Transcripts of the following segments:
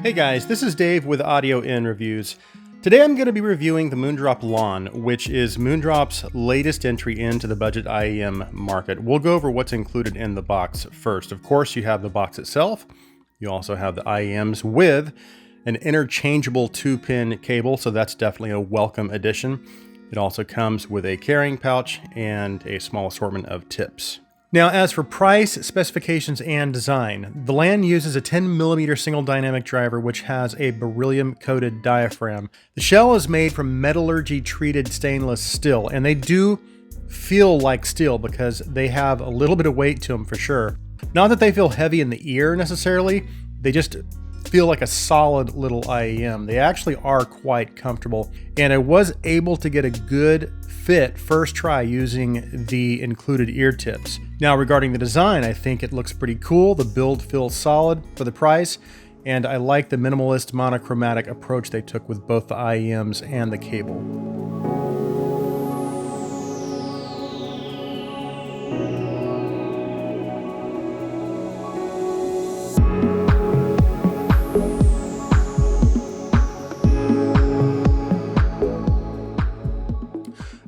Hey guys, this is Dave with Audio In Reviews. Today I'm going to be reviewing the Moondrop Lan, which is Moondrop's latest entry into the budget IEM market. We'll go over what's included in the box first. Of course, you have the box itself. You also have the IEMs with an interchangeable 2-pin cable, so that's definitely a welcome addition. It also comes with a carrying pouch and a small assortment of tips. Now, as for price, specifications, and design, the Lan uses a 10mm single dynamic driver which has a beryllium-coated diaphragm. The shell is made from metallurgy-treated stainless steel, and they do feel like steel because they have a little bit of weight to them for sure. Not that they feel heavy in the ear necessarily, they just feel like a solid little IEM. They actually are quite comfortable, and I was able to get a good fit first try using the included ear tips. Now, regarding the design, I think it looks pretty cool. The build feels solid for the price, and I like the minimalist monochromatic approach they took with both the IEMs and the cable.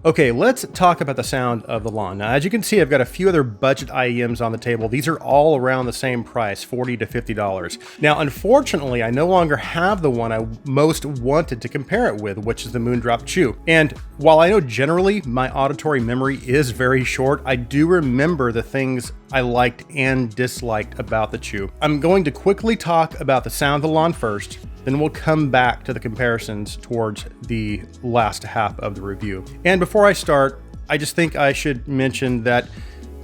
Okay, let's talk about the sound of the Lan. Now, as you can see, I've got a few other budget IEMs on the table. These are all around the same price, $40 to $50. Now, unfortunately, I no longer have the one I most wanted to compare it with, which is the Moondrop Chew. And while I know generally my auditory memory is very short, I do remember the things I liked and disliked about the Chew. I'm going to quickly talk about the sound of the Lan first, then we'll come back to the comparisons towards the last half of the review. And before I start, I just think I should mention that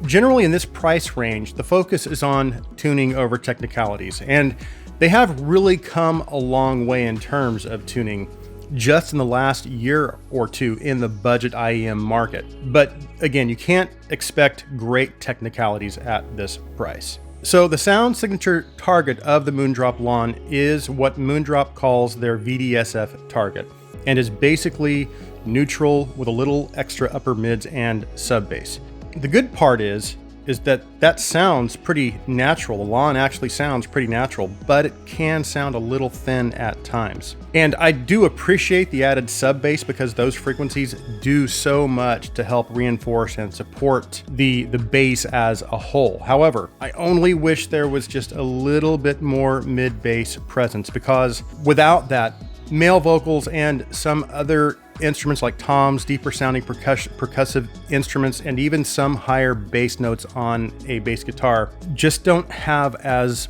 generally in this price range, the focus is on tuning over technicalities. And they have really come a long way in terms of tuning just in the last year or two in the budget IEM market. But again, you can't expect great technicalities at this price. So the sound signature target of the Moondrop Lan is what Moondrop calls their VDSF target, and is basically neutral with a little extra upper mids and sub bass. The good part is that sounds pretty natural. The Lan actually sounds pretty natural, but it can sound a little thin at times. And I do appreciate the added sub bass because those frequencies do so much to help reinforce and support the bass as a whole. However, I only wish there was just a little bit more mid bass presence, because without that, male vocals and some other instruments like toms, deeper sounding percussive instruments, and even some higher bass notes on a bass guitar just don't have as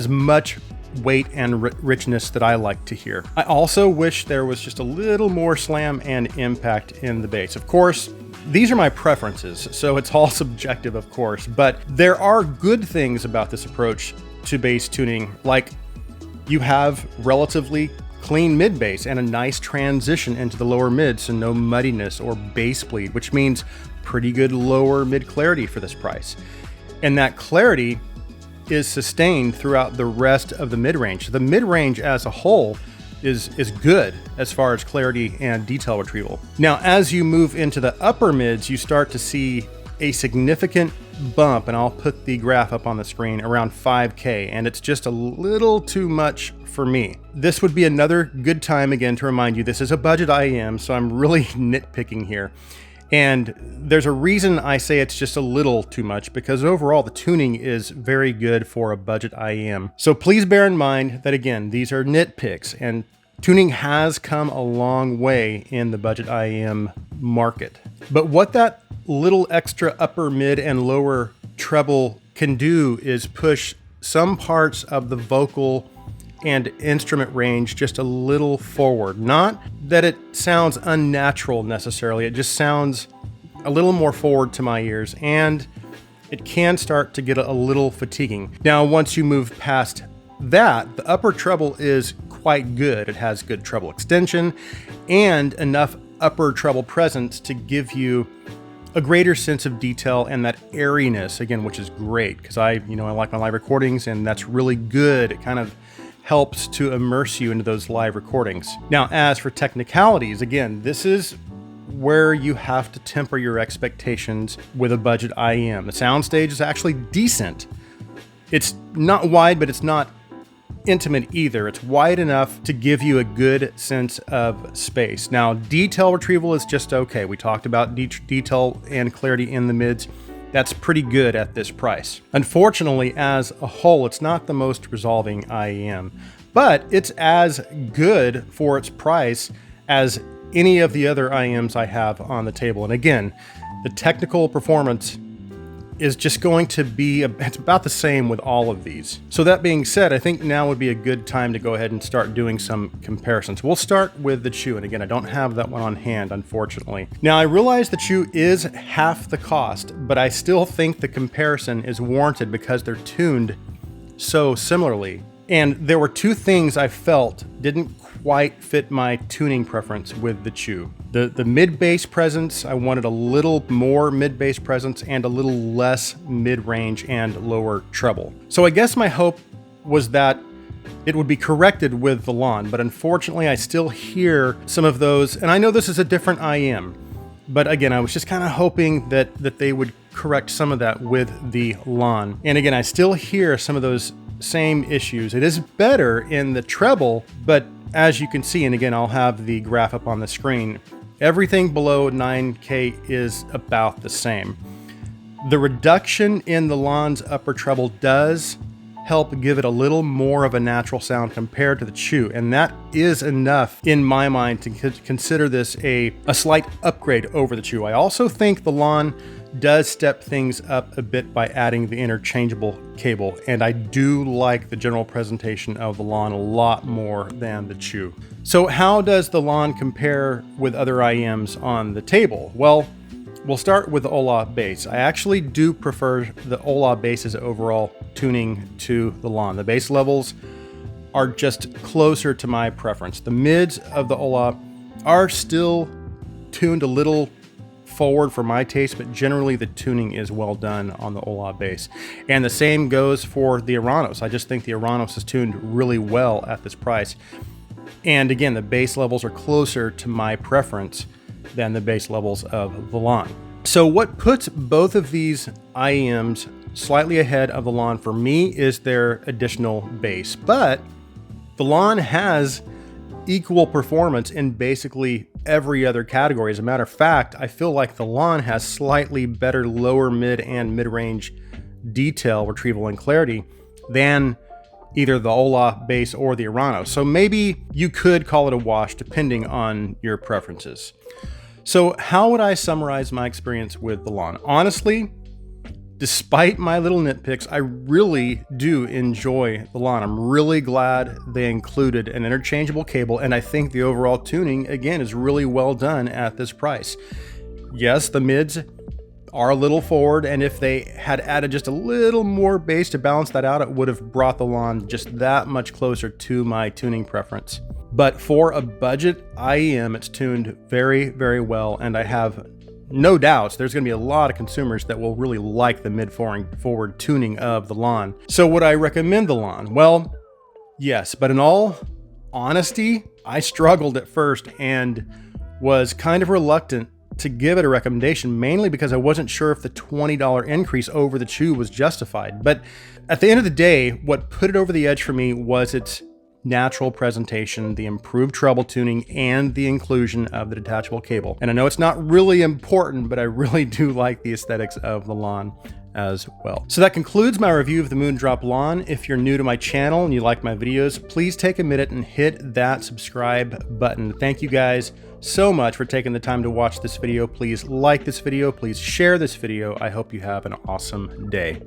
much weight and richness that I like to hear. I also wish there was just a little more slam and impact in the bass. Of course, these are my preferences, so it's all subjective, of course, but there are good things about this approach to bass tuning, like you have relatively clean mid bass and a nice transition into the lower mid, so no muddiness or bass bleed, which means pretty good lower mid clarity for this price. And that clarity is sustained throughout the rest of the mid-range. The mid-range as a whole is good as far as clarity and detail retrieval. Now, as you move into the upper mids, you start to see a significant bump, and I'll put the graph up on the screen, around 5K, and it's just a little too much for me. This would be another good time again to remind you this is a budget IEM, so I'm really nitpicking here. And there's a reason I say it's just a little too much, because overall the tuning is very good for a budget IEM. So please bear in mind that, again, these are nitpicks, and tuning has come a long way in the budget IEM market. But what that little extra upper mid and lower treble can do is push some parts of the vocal and instrument range just a little forward. Not that it sounds unnatural necessarily, it just sounds a little more forward to my ears, and it can start to get a little fatiguing. Now, once you move past that, the upper treble is quite good. It has good treble extension and enough upper treble presence to give you a greater sense of detail and that airiness, again, which is great, because I like my live recordings, and that's really good. It kind of helps to immerse you into those live recordings. Now, as for technicalities, again, this is where you have to temper your expectations with a budget IEM. The soundstage is actually decent. It's not wide, but it's not intimate either. It's wide enough to give you a good sense of space. Now, detail retrieval is just okay. We talked about detail and clarity in the mids. That's pretty good at this price. Unfortunately, as a whole, it's not the most resolving IEM, but it's as good for its price as any of the other IEMs I have on the table. And again, the technical performance is just going to be, it's about the same with all of these. So that being said, I think now would be a good time to go ahead and start doing some comparisons. We'll start with the Chew, and again, I don't have that one on hand, unfortunately. Now, I realize the Chew is half the cost, but I still think the comparison is warranted because they're tuned so similarly. And there were two things I felt didn't quite fit my tuning preference with the Chew. The mid-bass presence, I wanted a little more mid-bass presence and a little less mid-range and lower treble. So I guess my hope was that it would be corrected with the Lan, but unfortunately I still hear some of those, and I know this is a different IEM, but again, I was just kind of hoping that they would correct some of that with the Lan. And again, I still hear some of those same issues. It is better in the treble, but as you can see, and again, I'll have the graph up on the screen, everything below 9K is about the same. The reduction in the Lan's upper treble does help give it a little more of a natural sound compared to the Chew, and that is enough in my mind to consider this a slight upgrade over the Chew. I also think the Lan does step things up a bit by adding the interchangeable cable, and I do like the general presentation of the Lan a lot more than the Chew. So how does the Lan compare with other IEMs on the table? Well, we'll start with the Ola bass. I actually do prefer the Ola bass's overall tuning to the Lan. The bass levels are just closer to my preference. The mids of the Ola are still tuned a little forward for my taste, but generally the tuning is well done on the Ola bass. And the same goes for the Oranos. I just think the Oranos is tuned really well at this price. And again, the bass levels are closer to my preference than the bass levels of the Lan. So what puts both of these IEMs slightly ahead of the Lan for me is their additional bass. But the Lan has equal performance in basically every other category. As a matter of fact, I feel like the Lan has slightly better lower mid and mid-range detail, retrieval, and clarity than either the Ola bass or the Orano. So maybe you could call it a wash depending on your preferences. So how would I summarize my experience with the Lan? Honestly, despite my little nitpicks, I really do enjoy the Lan. I'm really glad they included an interchangeable cable, and I think the overall tuning, again, is really well done at this price. Yes, the mids are a little forward, and if they had added just a little more bass to balance that out, it would have brought the Lan just that much closer to my tuning preference. But for a budget IEM, it's tuned very, very well, and I have no doubts there's going to be a lot of consumers that will really like the mid-forward tuning of the Lan. So would I recommend the Lan? Well, yes, but in all honesty, I struggled at first and was kind of reluctant to give it a recommendation, mainly because I wasn't sure if the $20 increase over the Chew was justified. But at the end of the day, what put it over the edge for me was its natural presentation, the improved treble tuning, and the inclusion of the detachable cable. And I know it's not really important, but I really do like the aesthetics of the Lan as well. So that concludes my review of the Moondrop Lan. If you're new to my channel and you like my videos, please take a minute and hit that subscribe button. Thank you guys so much for taking the time to watch this video. Please like this video. Please share this video. I hope you have an awesome day.